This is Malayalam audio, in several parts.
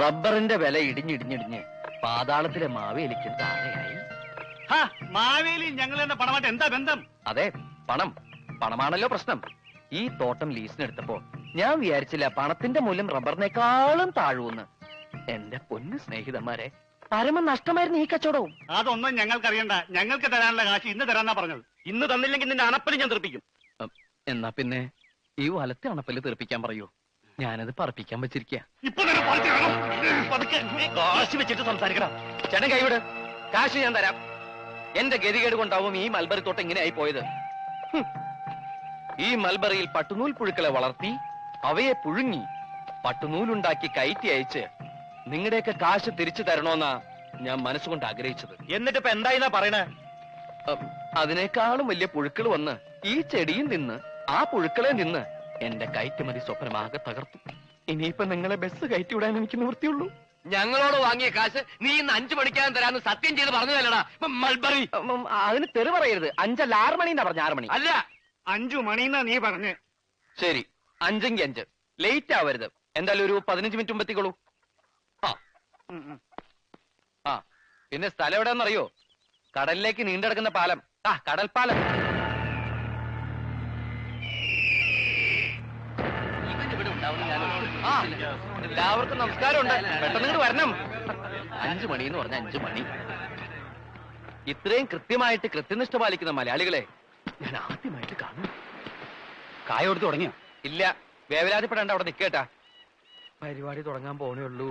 റബ്ബറിന്റെ വില ഇടിഞ്ഞിടിഞ്ഞിടിഞ്ഞ് പാതാളത്തിലെ മാവേലിക്കും താഴെയായി. മാവേലി ഞങ്ങൾ തന്നെ പണമായിട്ട് എന്താ ബന്ധം? അതെ, പണമാണല്ലോ പ്രശ്നം. ഈ തോട്ടം ലീസിനെടുത്തപ്പോ ഞാൻ വിചാരിച്ചില്ല പണത്തിന്റെ മൂല്യം റബ്ബറിനേക്കാളും താഴുവെന്ന്. എന്റെ പൊന്നു സ്നേഹിതന്മാരെ, പരമ നഷ്ടമായിരുന്നു ഈ കച്ചവടവും. അതൊന്നും ഞങ്ങൾക്കറിയണ്ട. ഞങ്ങൾക്ക് തരാനുള്ള കാശ് ഇന്ന് തരാന്നാ പറഞ്ഞത്. ഇന്ന് തന്നില്ലെങ്കിൽ നിന്റെ അണപ്പല് ഞാൻ തെറിപ്പിക്കും. എന്നാ പിന്നെ ഈ വലത്തെ അണപ്പല് തെറിപ്പിക്കാൻ പറയൂ. ഞാനത് പറപ്പിക്കാൻ വെച്ചിരിക്ക. കാശ് വെച്ചിട്ട് സംസാരിക്കണം. ചേട്ടൻ കൈവിട്, കാശ് ഞാൻ തരാം. എന്റെ ഗതികേട് കൊണ്ടാവും ഈ മൽബറി തോട്ടം ഇങ്ങനെ ആയി പോയത്. ഈ മൽബറിയിൽ പട്ടുനൂൽ പുഴുക്കളെ വളർത്തി അവയെ പുഴുങ്ങി പട്ടുനൂലുണ്ടാക്കി കയറ്റി അയച്ച് നിങ്ങളുടെയൊക്കെ കാശ് തിരിച്ചു തരണോന്നാ ഞാൻ മനസ്സുകൊണ്ട് ആഗ്രഹിച്ചത്. എന്നിട്ടിപ്പോ എന്തായിന്നാ പറയണേ? അതിനേക്കാളും വലിയ പുഴുക്കൾ വന്ന് ഈ ചെടിയും നിന്ന് ആ പുഴുക്കളെ നിന്ന് എന്റെ കയറ്റുമതി സ്വപ്നമാകെ തകർത്തു. ഇനിയിപ്പൊ നിങ്ങളെ ബസ് കയറ്റി വിടാൻ എനിക്ക് നിവൃത്തിയുള്ളൂ. ഞങ്ങളോട് വാങ്ങിയ കാശ് നീ ഇന്ന് 5 മണിക്കാകും തരാന്ന് സത്യം ചെയ്ത് പറഞ്ഞതല്ലടാ മൽബറി. അതിന് തെറി പറയരുത്. 5 അല്ല 6 മണി എന്നാ പറഞ്ഞ. 6 മണി അല്ല 5 മണിന്നാ നീ പറഞ്ഞ്. ശരി, 5 5. ലേറ്റ് ആവരുത്. എന്തായാലും ഒരു 15 മിനിറ്റ് മുമ്പ് എത്തിക്കോളൂ. ആ പിന്നെ സ്ഥലം എവിടെയാണെന്നറിയോ? കടലിലേക്ക് നീണ്ടെടുക്കുന്ന പാലം. കടൽപ്പാലം. എല്ലാവർക്കും നമസ്കാരമുണ്ട്. പെട്ടെന്ന് ഇങ്ങോട്ട് വരണം. 5 മണി എന്ന് പറഞ്ഞ 5 മണി. ഇത്രയും കൃത്യമായിട്ട് കൃത്യനിഷ്ഠ പാലിക്കുന്ന മലയാളികളെ ഞാൻ ആദ്യമായിട്ട് കാണും. കായ കൊടുത്ത് തുടങ്ങിയോ? ഇല്ല, വേവലാതിപ്പെടേണ്ട, അവിടെ നിൽക്കേട്ടാ. പരിപാടി തുടങ്ങാൻ പോണേ ഉള്ളൂ.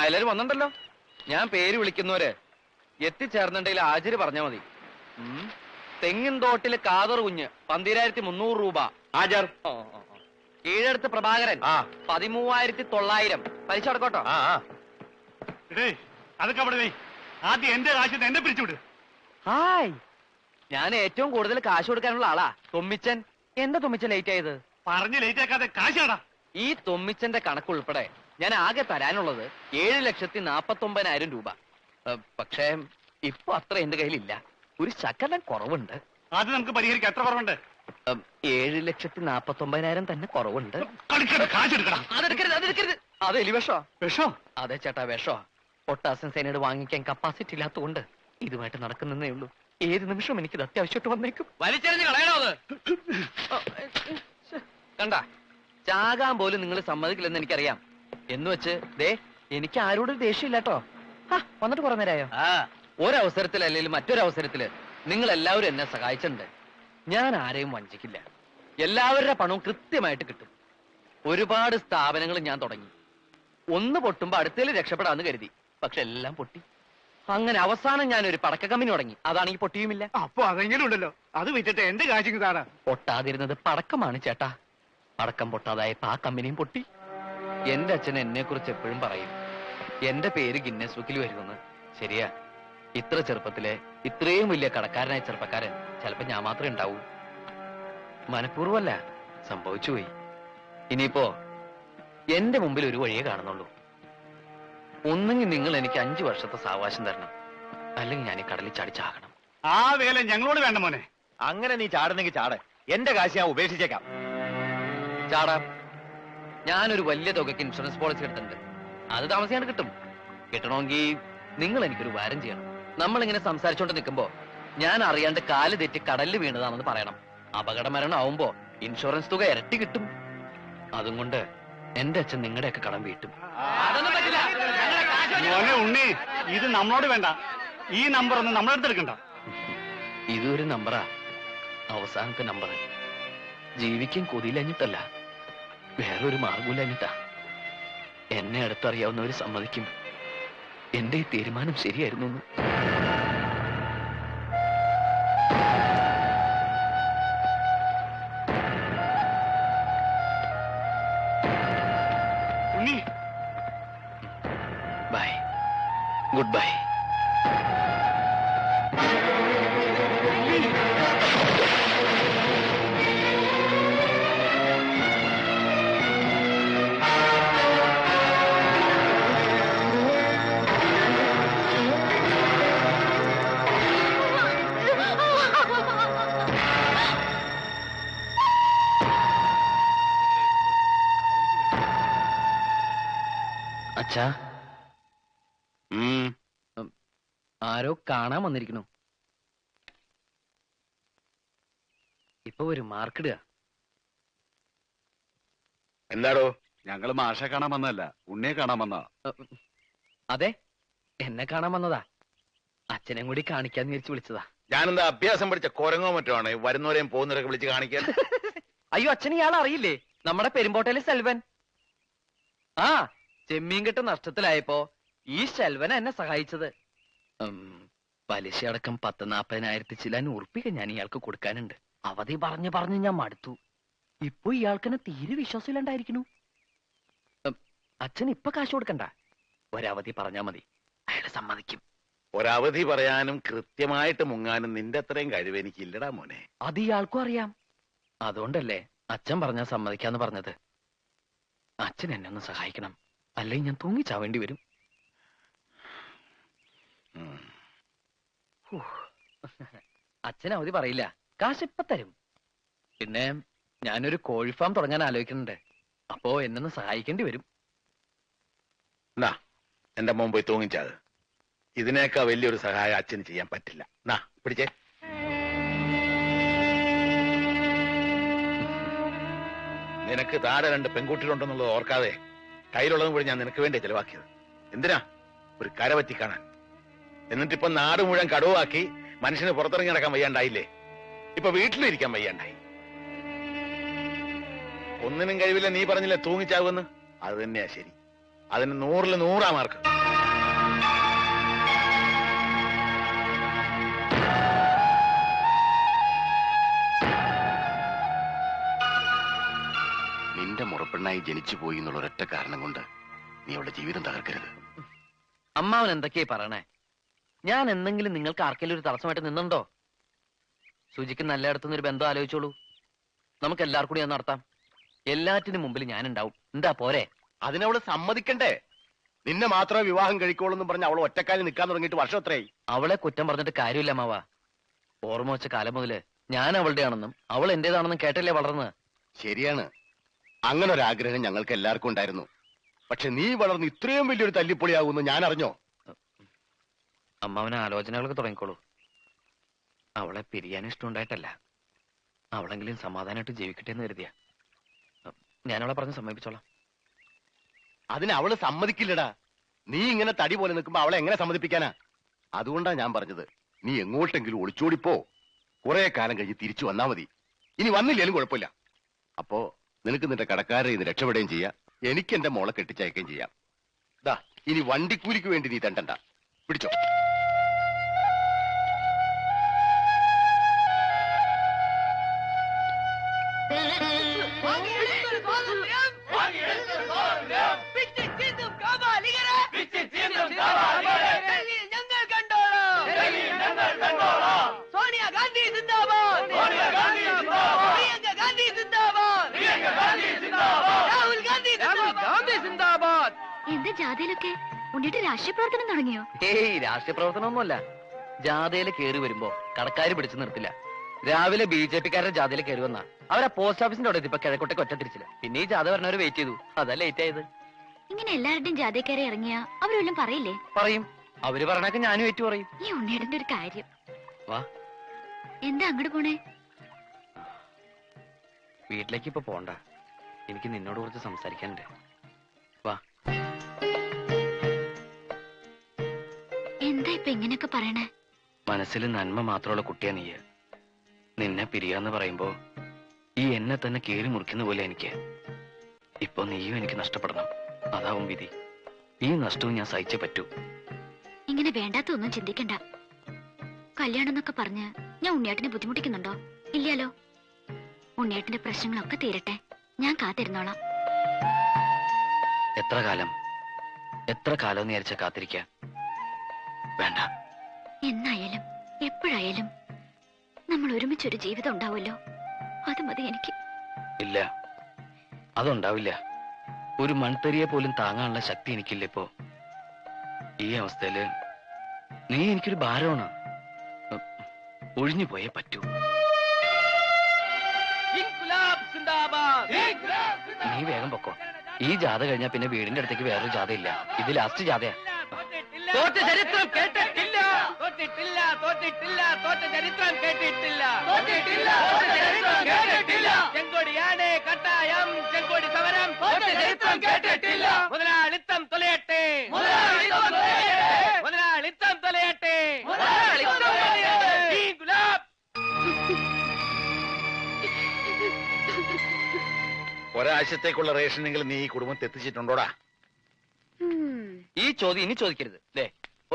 എല്ലാരും വന്നിട്ടുണ്ടല്ലോ. ഞാൻ പേര് വിളിക്കുന്നവര് എത്തിച്ചേർന്നിട്ടുണ്ടെങ്കിൽ ഹാജര് പറഞ്ഞാ മതി. തെങ്ങിൻ തോട്ടില് കാതർ കുഞ്ഞ് 12,300 രൂപ ഹാജർ. കീഴടുത്ത് പ്രഭാകരൻ 13,900. പലിശ അടക്കോട്ടോ. അതൊക്കെ അവിടെ ആദ്യം എന്റെ കാശ് എന്നെ പിരിച്ചുവിട്. ഹായ്, ഞാൻ ഏറ്റവും കൂടുതൽ കാശ് കൊടുക്കാനുള്ള ആളാ തൊമ്മിച്ചൻ. എന്താ തൊമ്മിച്ചൻ ലേറ്റ് ആയത്? പറഞ്ഞ് ലേറ്റ് ആക്കാതെ കാശാടാ. ഈ തൊമ്മിച്ചന്റെ കണക്കുൾപ്പെടെ ഞാൻ ആകെ തരാനുള്ളത് 7,49,000 രൂപ. പക്ഷേ ഇപ്പൊ അത്ര എന്റെ കയ്യിലില്ല. ഒരു ശകലം കുറവുണ്ട്. അത് നമുക്ക് പരിഹരിക്കാം. എത്ര കുറവുണ്ട്? 7,49,000 തന്നെ കുറവുണ്ട്. അതെടുക്കരുത്. അത് എലിവിഷോ? വിഷോ? അതെ ചേട്ടാ, വിഷോ. പൊട്ടാസ്യം സൈനൈഡ് വാങ്ങിക്കാൻ കപ്പാസിറ്റി ഇല്ലാത്തതുകൊണ്ട് ഇതുമായിട്ട് നടക്കുന്നേ ഉള്ളൂ. ഏത് നിമിഷം എനിക്കിത് അത്യാവശ്യമായിട്ട് വന്നേക്കും. വലിച്ചെറിഞ്ഞ് കളയണോ അത്? കണ്ട, ചാകാൻ പോലും നിങ്ങൾ സമ്മതിക്കില്ലെന്ന് എനിക്കറിയാം. എന്ന് വെച്ച് ദേ എനിക്ക് ആരോടും ദേഷ്യമില്ലാട്ടോ. വന്നിട്ട് കുറെ നേരമായോ? ഒരവസരത്തിൽ അല്ലെങ്കിൽ മറ്റൊരവസരത്തില് നിങ്ങൾ എല്ലാവരും എന്നെ സഹായിച്ചിട്ടുണ്ട്. ഞാൻ ആരെയും വഞ്ചിക്കില്ല. എല്ലാവരുടെ പണവും കൃത്യമായിട്ട് കിട്ടും. ഒരുപാട് സ്ഥാപനങ്ങൾ ഞാൻ തുടങ്ങി. ഒന്ന് പൊട്ടുമ്പോ അടുത്തേൽ രക്ഷപ്പെടാന്ന് കരുതി. പക്ഷെ എല്ലാം പൊട്ടി. അങ്ങനെ അവസാനം ഞാൻ ഒരു പടക്ക കമ്പനി തുടങ്ങി. അതാണെങ്കിൽ പൊട്ടിയുമില്ല. അപ്പൊ അതെങ്ങനെ ഉണ്ടല്ലോ. അത് വിറ്റിട്ട് എന്റെ കാശിങ് താടാ. പൊട്ടാതിരുന്നത് പടക്കമാണ് ചേട്ടാ. പടക്കം പൊട്ടാതായപ്പോ ആ കമ്പനിയും പൊട്ടി. എന്റെ അച്ഛൻ എന്നെ കുറിച്ച് എപ്പോഴും പറയും, എന്റെ പേര് ഗിന്നസ് ബുക്കിൽ വരുമെന്ന്. ശരിയാ, ഇത്ര ചെറുപ്പത്തിലെ ഇത്രയും വലിയ കടക്കാരനായ ചെറുപ്പക്കാരൻ ചിലപ്പോ ഞാൻ മാത്രമേ ഉണ്ടാവൂ. മനഃപൂർവ്വമല്ല, സംഭവിച്ചുപോയി. ഇനിയിപ്പോ എന്റെ മുമ്പിൽ ഒരു വഴിയേ കാണുന്നുള്ളൂ. ഒന്നെങ്കിൽ നിങ്ങൾ എനിക്ക് 5 വർഷത്തെ സാവകാശം തരണം, അല്ലെങ്കിൽ ഞാൻ ഈ കടലിൽ ചാടി ചാകണം. ആ വേല ഞങ്ങളോട് വേണ്ട മോനെ. അങ്ങനെ നീ ചാടുന്നെങ്കിൽ ചാടെ. എന്റെ കാശ് ഞാൻ ഉപേക്ഷിച്ചേക്കാം. ചാടാം. ഞാനൊരു വലിയ തുകയ്ക്ക് ഇൻഷുറൻസ് പോളിസി എടുത്തിട്ടുണ്ട്. അത് താമസിയാണ്ട് കിട്ടും. കിട്ടണമെങ്കിൽ നിങ്ങൾ എനിക്കൊരു വാരം ചെയ്യണം. നമ്മളിങ്ങനെ സംസാരിച്ചോണ്ട് നിൽക്കുമ്പോ ഞാൻ അറിയാണ്ട് കാല് തെറ്റി കടലിൽ വീണതാണെന്ന് പറയണം. അപകട മരണം ആവുമ്പോ ഇൻഷുറൻസ് തുക ഇരട്ടി കിട്ടും. അതും കൊണ്ട് എന്റെ അച്ഛൻ നിങ്ങളുടെയൊക്കെ കടം വീട്ടും. മോനെ ഉണ്ണി, ഇത് നമ്മളോട് വേണ്ട. ഈ നമ്പർ ഒന്നും നമ്മളെടുത്തെടുക്കണ്ട. ഇതൊരു നമ്പറാ, അവസാനത്തെ നമ്പർ. ജീവിക്കാൻ കൊതിയിലഞ്ഞിട്ടല്ല, വേറൊരു മാർഗമില്ലഞ്ഞിട്ടാ. എന്നെ അടുത്തറിയാവുന്നവര് സമ്മതിക്കും എന്റെ ഈ തീരുമാനം ശരിയായിരുന്നു. ഉണ്ണി, ബൈ, ഗുഡ് ബൈ. അച്ഛാ, ആരോ കാണാൻ വന്നിരിക്കണു. ഇപ്പൊ ഒരു മാർക്കിടുക. എന്താടോ? ഞങ്ങള് മാഷെ കാണാൻ വന്നതല്ല, ഉണ്ണിയെ കാണാൻ വന്നതാ. അതെ, എന്നെ കാണാൻ വന്നതാ. അച്ഛനെ കൂടി കാണിക്കാന്ന് വിചാരിച്ചു വിളിച്ചതാ. ഞാനെന്താ അഭ്യാസം പഠിച്ച കുരങ്ങോ മറ്റോ ആണ് വരുന്നവരെയും പോകുന്നവരൊക്കെ വിളിച്ച് കാണിക്കാൻ? അയ്യോ, അച്ഛന് ഇയാൾ അറിയില്ലേ? നമ്മുടെ പെരുമ്പോട്ടയിലെ സെൽവൻ. ആ, ചെമ്മീൻ കെട്ട് നഷ്ടത്തിലായപ്പോ ഈ സെൽവൻ എന്നെ സഹായിച്ചത്. പലിശ അടക്കം 10,40,000 ചില ഉറുപ്പിക ഞാൻ ഇയാൾക്ക് കൊടുക്കാനുണ്ട്. അവധി പറഞ്ഞ് ഞാൻ മടുത്തു. ഇപ്പൊ ഇയാൾക്കെന്നെ തീരെ വിശ്വാസമില്ലാണ്ടായിരിക്കണു. അച്ഛൻ ഇപ്പൊ കാശ് കൊടുക്കണ്ട, ഒരവധി പറഞ്ഞാ മതി, അയാള് സമ്മതിക്കും. ഒരവധി പറയാനും കൃത്യമായിട്ട് മുങ്ങാനും നിന്റെ അത്രയും കഴിവ് എനിക്കില്ലടാ മോനെ. അത് ഇയാൾക്കും അറിയാം. അതുകൊണ്ടല്ലേ അച്ഛൻ പറഞ്ഞാ സമ്മതിക്കാന്ന് പറഞ്ഞത്. അച്ഛൻ എന്നെ ഒന്ന് സഹായിക്കണം, അല്ലെങ്കിൽ ഞാൻ തൂങ്ങിച്ചാവേണ്ടി വരും. അച്ഛൻ അവധി പറയില്ല, കാശ് ഇപ്പൊ തരും. പിന്നെ ഞാനൊരു കോഴി ഫാം തുടങ്ങാൻ ആലോചിക്കുന്നുണ്ട്. അപ്പോ എന്നൊന്ന് സഹായിക്കേണ്ടി വരും. എന്നാ എന്റെ മോൻ പോയി തൂങ്ങിച്ചാത്. ഇതിനേക്കാ വലിയൊരു സഹായം അച്ഛന് ചെയ്യാൻ പറ്റില്ല. നാ പിടിച്ചേ. നിനക്ക് താഴെ 2 പെൺകുട്ടികളുണ്ടെന്നുള്ളത് ഓർക്കാതെ കയ്യിലുള്ളതും കൂടി ഞാൻ നിനക്ക് വേണ്ടി ചെലവാക്കിയത്. എന്തിനാ? ഒരു കരപറ്റി കാണാൻ. എന്നിട്ടിപ്പൊ നാട് മുഴുവൻ കടുവാക്കി മനുഷ്യന് പുറത്തിറങ്ങി നടക്കാൻ വയ്യാണ്ടായില്ലേ? ഇപ്പൊ വീട്ടിലിരിക്കാൻ വയ്യാണ്ടായി. ഒന്നിനും കഴിവില്ല. നീ പറഞ്ഞില്ലേ തൂങ്ങിച്ചാവുമെന്ന്? അത് തന്നെയാ ശരി. അതിന് 100-ൽ 100 മാർക്ക്. നിന്റെ മുറപ്പെണ്ണായി ജനിച്ചു പോയി എന്നുള്ള ഒരൊറ്റ കാരണം കൊണ്ട് നീ അവളുടെ ജീവിതം തകർക്കരുത്. അമ്മാവൻ എന്തൊക്കെയാ പറയണേ? ഞാൻ എന്തെങ്കിലും നിങ്ങൾക്ക് ആർക്കെങ്കിലും ഒരു തടസ്സമായിട്ട് നിന്നുണ്ടോ? സുജിക്ക് നല്ലയിടത്തുനിന്ന് ഒരു ബന്ധം ആലോചിച്ചോളൂ. നമുക്ക് എല്ലാവർക്കും കൂടി അത് നടത്താം. എല്ലാറ്റിനും മുമ്പിൽ ഞാൻ ഉണ്ടാവും. എന്താ പോരെ? അതിനവള് സമ്മതിക്കണ്ടേ? നിന്നെ മാത്രമേ വിവാഹം കഴിക്കോളൂ എന്ന് പറഞ്ഞ് അവൾ ഒറ്റക്കാലിൽ നിൽക്കാൻ തുടങ്ങിയിട്ട് വർഷം എത്രയായി? അവളെ കുറ്റം പറഞ്ഞിട്ട് കാര്യമില്ല മാവ. ഓർമ്മ വെച്ച കാലം മുതല് ഞാൻ അവളുടെ ആണെന്നും അവൾ എന്റേതാണെന്നും കേട്ടല്ലേ വളർന്ന്. ശരിയാണ്, അങ്ങനെ ഒരു ആഗ്രഹം ഞങ്ങൾക്ക് എല്ലാവർക്കും ഉണ്ടായിരുന്നു. പക്ഷെ നീ വളർന്ന് ഇത്രയും വലിയൊരു തല്ലിപ്പൊളിയാകുമെന്ന് ഞാൻ അറിഞ്ഞോ? അമ്മാവന് ആലോചനകളൊക്കെ തുടങ്ങിക്കോളൂ. അവളെ പിരിയാൻ ഇഷ്ടമുണ്ടായിട്ടല്ല, അവളെങ്കിലും സമാധാനമായിട്ട് ജീവിക്കട്ടെ എന്ന് കരുതിയ. ഞാനവളെ പറഞ്ഞ് സമ്മതിപ്പിച്ചോളാം. അതിന് അവള് സമ്മതിക്കില്ലടാ. നീ ഇങ്ങനെ തടി പോലെ നിൽക്കുമ്പോ അവളെ എങ്ങനെ സമ്മതിപ്പിക്കാനാ? അതുകൊണ്ടാ ഞാൻ പറഞ്ഞത്, നീ എങ്ങോട്ടെങ്കിലും ഒളിച്ചോടിപ്പോ. കുറെ കാലം കഴിഞ്ഞ് തിരിച്ചു വന്നാ മതി. ഇനി വന്നില്ലേലും കുഴപ്പമില്ല. അപ്പോ നിനക്ക് നിന്റെ കടക്കാരെ ഇന്ന് രക്ഷപ്പെടുകയും ചെയ്യാം, എനിക്ക് എന്റെ മോളെ കെട്ടിച്ചയക്കുകയും ചെയ്യാം. ദാ ഇനി വണ്ടിക്കൂലിക്ക് വേണ്ടി നീ തണ്ടണ്ട. പിടിച്ചോ. എന്താ ജാഥയിലൊക്കെ ഉണ്ണിട്ട് രാഷ്ട്രീയ പ്രവർത്തനം തുടങ്ങിയോ? ഏയ്, രാഷ്ട്രീയ പ്രവർത്തനമൊന്നുമല്ല. ജാഥയില് കയറി വരുമ്പോ കടക്കാര് പിടിച്ചു നിർത്തില്ല. രാവിലെ BJP-ക്കാരുടെ ജാഥയിൽ കയറി വന്നാ അവരാ പോസ്റ്റ് ഓഫീസിന്റെ അവിടെ ഇപ്പൊ കിഴക്കോട്ടേക്ക് ഒറ്റ തിരിച്ചില്ല. പിന്നെ ഈ ജാഥ പറഞ്ഞവര് വെയിറ്റ് ചെയ്തു. അതാ ലേറ്റ് ആയത്. ഇങ്ങനെ എല്ലാവരുടെയും ജാഥക്കാരെ ഇറങ്ങിയ അവരെല്ലാം പറയില്ലേ? പറയും. അവര് പറഞ്ഞാൽ ഞാനും ഏറ്റു പറയും. ഈ ഉണ്ണിയുടെ ഒരു കാര്യം. വാ, എന്താ അങ്ങോട്ട് പോണേ? വീട്ടിലേക്ക് ഇപ്പൊ പോണ്ട. എനിക്ക് നിന്നോട് കുറച്ച് സംസാരിക്കാനുണ്ട്. വാ. എന്താ ഇപ്പൊ ഇങ്ങനെയൊക്കെ പറയണേ? മനസ്സിൽ നന്മ മാത്രമുള്ള കുട്ടിയാ നീ. നിന്നെ പിരിയാന്ന് പറയുമ്പോ ഈ എന്നെ തന്നെ കീറി മുറിക്കുന്ന പോലെ എനിക്ക്. ഇപ്പൊ നീയും എനിക്ക് നഷ്ടപ്പെടണം. അതാവും വിധി. ഈ നഷ്ടവും ഞാൻ സഹിച്ചേ പറ്റൂ. ഇങ്ങനെ വേണ്ടാത്തൊന്നും ചിന്തിക്കണ്ട. കല്യാണം എന്നൊക്കെ പറഞ്ഞ് ഞാൻ ഉണ്ണിയേട്ടനെ ബുദ്ധിമുട്ടിക്കുന്നുണ്ടോ? ഇല്ലല്ലോ. ഉണ്ണിയേട്ടന്റെ പ്രശ്നങ്ങളൊക്കെ തീരട്ടെ, ഞാൻ കാത്തിരുന്നോളാം. എത്ര കാലം എന്ന് വിചാരിച്ച കാത്തിരിക്ക? വേണ്ട. എന്നായാലും എപ്പോഴായാലും നമ്മൾ ഒരുമിച്ചൊരു ജീവിതം ഉണ്ടാവുമല്ലോ, അത് മതി എനിക്ക്. ഇല്ല, അതുണ്ടാവില്ല. ഒരു മൺതരിയെ പോലും താങ്ങാനുള്ള ശക്തി എനിക്കില്ല ഇപ്പോ. ഈ അവസ്ഥയില് നീ എനിക്കൊരു ഭാരമാണ്. ഒഴിഞ്ഞു പോയേ പറ്റൂ. നീ വേഗം പൊക്കോ. ഈ ജാഥ കഴിഞ്ഞാൽ പിന്നെ വീടിന്റെ അടുത്തേക്ക് വേറൊരു ജാഥ ഇല്ല. ഇത് ലാസ്റ്റ് ജാഥയാ. തോറ്റ ചരിത്രം കേട്ടിട്ടില്ല, തോറ്റിട്ടില്ല, തോറ്റിട്ടില്ല, തോറ്റ ചരിത്രം കേട്ടിട്ടില്ല, തോറ്റിട്ടില്ല, തോറ്റ ചരിത്രം കേട്ടിട്ടില്ല. ചെങ്കൊടിയാണ് കട്ടായം, ചെങ്കൊടി സമരം, തോറ്റ ചരിത്രം കേട്ടിട്ടില്ല. മുതലാളിത്തം തൊലയട്ടെ, മുതലാളിത്തം തൊലയട്ടെ, മുതലാളിത്തം തൊലയട്ടെ, മുതലാളിത്തം തൊലയട്ടെ. ഈ ഗുലാബ് ഒരാഴ്ചത്തേക്കുള്ള റേഷനെങ്കിലും നീ ഈ കുടുംബത്തെ എത്തിച്ചിട്ടുണ്ടോടാ? ഈ ചോദ്യം ഇനി ചോദിക്കരുത്. ദേ,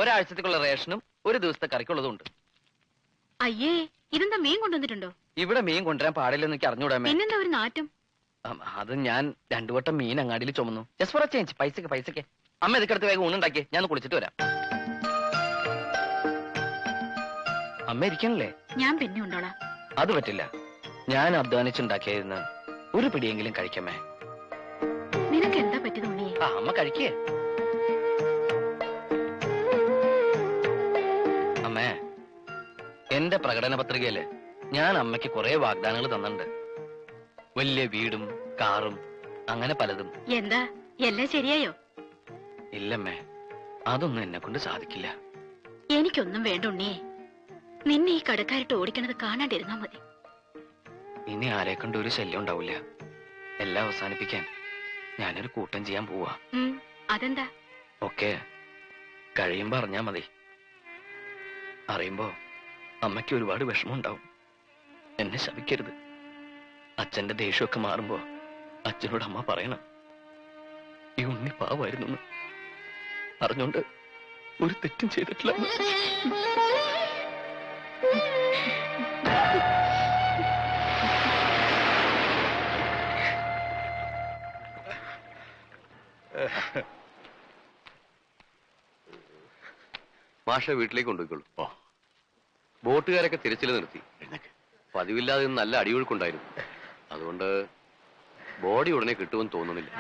ഒരാഴ്ചത്തേക്കുള്ള റേഷനും ഒരു ദിവസത്തെ കറിക്കുള്ളതും ഉണ്ട്. അയ്യേ, ഇതെന്താ മീൻ കൊണ്ടുവന്നിട്ടുണ്ടോ? ഇവിടെ മീൻ കൊണ്ടുവരാൻ പാടില്ലെന്ന് എനിക്ക് അറിഞ്ഞൂടാമേ. പിന്നെന്താ ഒരു നാറ്റം? അത് ഞാൻ 2 വട്ടം മീൻ അങ്ങാടിയിൽ ചുമന്നു. Just for A change. പൈസക്ക്. അമ്മ ഇതൊക്കെ വേഗം ഊണുണ്ടാക്കി, ഞാൻ കുളിച്ചിട്ട് വരാം. അമ്മ ഇരിക്കണല്ലേ? ഞാൻ പിന്നെ ഉണ്ടോളാം. അത് പറ്റില്ല. ഞാൻ അധ്വാനിച്ചുണ്ടാക്കിയായിരുന്നു ഒരു പിടിയെങ്കിലും കഴിക്കമേ. നിനക്ക് എന്താ പറ്റിയത് ഉണ്ണിയെ? അമ്മ കഴിക്കേ. അമ്മേ, എന്റെ പ്രകടന പത്രികയില് ഞാൻ അമ്മയ്ക്ക് കുറെ വാഗ്ദാനങ്ങൾ തന്നിട്ടുണ്ട്. വലിയ വീടും കാറും അങ്ങനെ പലതും. എന്താ എല്ലാം ശരിയായോ? ഇല്ലമ്മേ, അതൊന്നും എന്നെ കൊണ്ട് സാധിക്കില്ല. എനിക്കൊന്നും വേണ്ട ഉണ്ണിയെ. നിന്നെ ഈ കടക്കാരിട്ട് ഓടിക്കണത് കാണാണ്ടിരുന്നാ മതി. ഇനി ആരെ കൊണ്ട് ഒരു ശല്യം ഉണ്ടാവില്ല. എല്ലാം അവസാനിപ്പിക്കാൻ ഞാനൊരു കൂട്ടം ചെയ്യാൻ പോവാ. അതെന്താ? ഒക്കെ കഴിയുമ്പോ അറിഞ്ഞാ മതി. അറിയുമ്പോ അമ്മയ്ക്ക് ഒരുപാട് വിഷമം ഉണ്ടാവും. എന്നെ ശപിക്കരുത്. അച്ഛന്റെ ദേഷ്യമൊക്കെ മാറുമ്പോ അച്ഛനോട് അമ്മ പറയണം, ഈ ഉണ്ണി പാവായിരുന്നു, അറിഞ്ഞോണ്ട് ഒരു തെറ്റും ചെയ്തിട്ടില്ല. മാഷ വീട്ടിലേക്ക് കൊണ്ടുപോയിക്കോളൂ. ബോട്ടുകാരൊക്കെ തിരച്ചിൽ നിർത്തി. പതിവില്ലാതെ നല്ല അടിയൊഴുക്കുണ്ടായിരുന്നു. അതുകൊണ്ട് ബോഡി ഉടനെ കിട്ടുമെന്ന് തോന്നുന്നില്ല.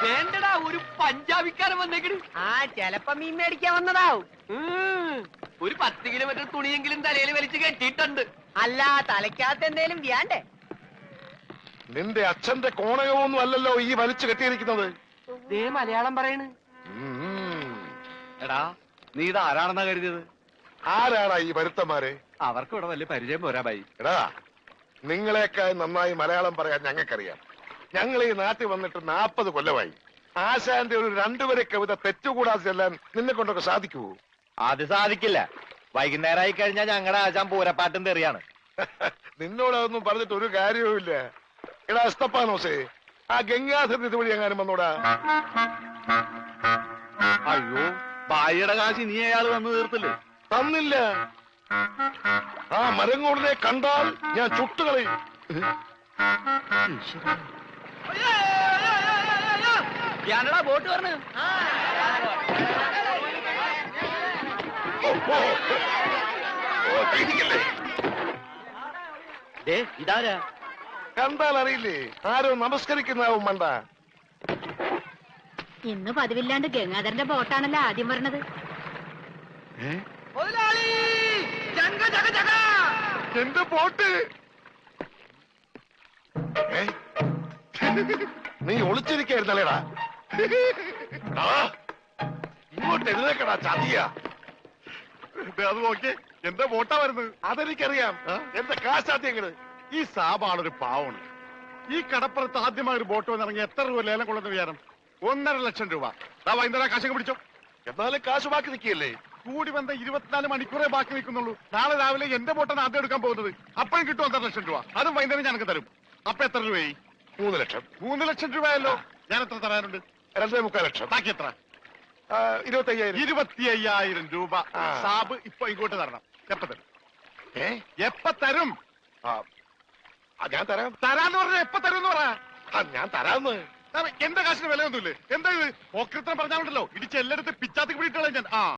വേണ്ടടാ, ഒരു പഞ്ചാബിക്കാരൻ വന്നേക്കണ്. ചെലപ്പോ മീൻ മേടിക്കാൻ വന്നതാവും. ഒരു 10 കിലോമീറ്റർ തുണിയെങ്കിലും തലയിൽ വലിച്ചു കെട്ടിയിട്ടുണ്ട്. അല്ല, തലയ്ക്കകത്ത് എന്തേലും വ്യാണ്ടേ? നിന്റെ അച്ഛന്റെ കോണകമൊന്നും അല്ലല്ലോ ഈ വലിച്ചു കെട്ടിയിരിക്കുന്നത്. ദേ മലയാളം പറയണ്. എടാ, നീ ഇത് ആരാണെന്നാ കരുതിയത്? ആരാടാ ഈ വരുത്തന്മാരെ? അവർക്ക് ഇവിടെ വലിയ പരിചയം പോരാ ബൈ. എടാ, നിങ്ങളെക്കാൾ നന്നായി മലയാളം പറയാൻ ഞങ്ങൾക്കറിയാം. ഞങ്ങൾ ഈ നാട്ടിൽ വന്നിട്ട് 40 കൊല്ലമായി. ആശാന്റെ ഒരു 2 വരെ കവിത തെറ്റുകൂടാതെ ചെല്ലാൻ നിന്നെ കൊണ്ടൊക്കെ സാധിക്കുവോ? അത് സാധിക്കില്ല. വൈകുന്നേരമായി കഴിഞ്ഞാൽ ഞങ്ങളുടെ ആശാൻ പൂരപ്പാട്ടും തെറിയാണ്. നിന്നോടൊന്നും പറഞ്ഞിട്ട് ഒരു കാര്യവുമില്ല. എടാ എസ്തപ്പാനോസേ, ആ ഗംഗാധരൻ ഇതുവഴി എങ്ങാനും വന്നോടാ. അയ്യോ, ഭാര്യയുടെ കാശി നീ അയാൾ വന്ന് തീർത്തില്ലേ? തന്നില്ല. ആ മരങ്ങോടിനെ കണ്ടാൽ ഞാൻ ചുട്ടുകളയും. ഞാനടാ ബോട്ട് പറഞ്ഞു. ഇതാരാ? കണ്ടാൽ അറിയില്ലേ? ആരോ നമസ്കരിക്കുന്നാവും മണ്ട. ഇന്ന് പതിവില്ലാണ്ട് ഗംഗാധരന്റെ ബോട്ടാണല്ലോ ആദ്യം പറഞ്ഞത്. എന്റെ ബോട്ട് നീ ഒളിച്ചിരിക്കായിരുന്നല്ലേടാ? ഇങ്ങോട്ട് എഴുന്നേക്കടാ ചതിയ. അത് നോക്കി എന്റെ ബോട്ടാ വരുന്നത്. അതെനിക്കറിയാം. എന്റെ കാശാദ്യങ്ങള്. ഈ സാബാണൊരു പാവണ്. ഈ കടപ്പുറത്ത് ആദ്യമായി ഒരു ബോട്ട് വന്നിറങ്ങി എത്ര രൂപ ലേലം കൊള്ളുന്ന വിചാരം? 1.5 ലക്ഷം രൂപ. വൈകുന്നേരം കാശൊക്കെ പിടിച്ചോ. എന്നാലും കാശ് ബാക്കി നിൽക്കിയല്ലേ? കൂടി വന്ന 24 മണിക്കൂറേ ബാക്കി നിൽക്കുന്നുള്ളൂ. നാളെ രാവിലെ എന്റെ ബോട്ടാണ് ആദ്യം എടുക്കാൻ പോകുന്നത്. അപ്പോഴും കിട്ടും 1.5 ലക്ഷം രൂപ. അതും വൈകുന്നേരം ഞങ്ങൾക്ക് തരും. അപ്പൊ എത്ര രൂപയായി? 3 ലക്ഷം. 3 ലക്ഷം രൂപയല്ലോ. ഞാൻ എത്ര തരാനുണ്ട്? 2.25 ലക്ഷം. ബാക്കി എത്ര? 25,000. 25,000 രൂപ സാബ് ഇപ്പൊ ഇങ്ങോട്ട് തരണം. എപ്പ തരും? എപ്പ തരും? ഞാൻ തരാം. തരാന്ന് പറഞ്ഞ എപ്പ തരും എന്ന് പറ. ഞാൻ തരാന്ന്. എന്റെ കാശിന് വിലയൊന്നുമില്ലേ? എന്താ ഇത്? ഓക്രിത്രം പറഞ്ഞാലുണ്ടല്ലോ ഇടിച്ച് എല്ലായിടത്ത് പിച്ചാത്തി പിടിയിട്ടുള്ള ഞാൻ. ആ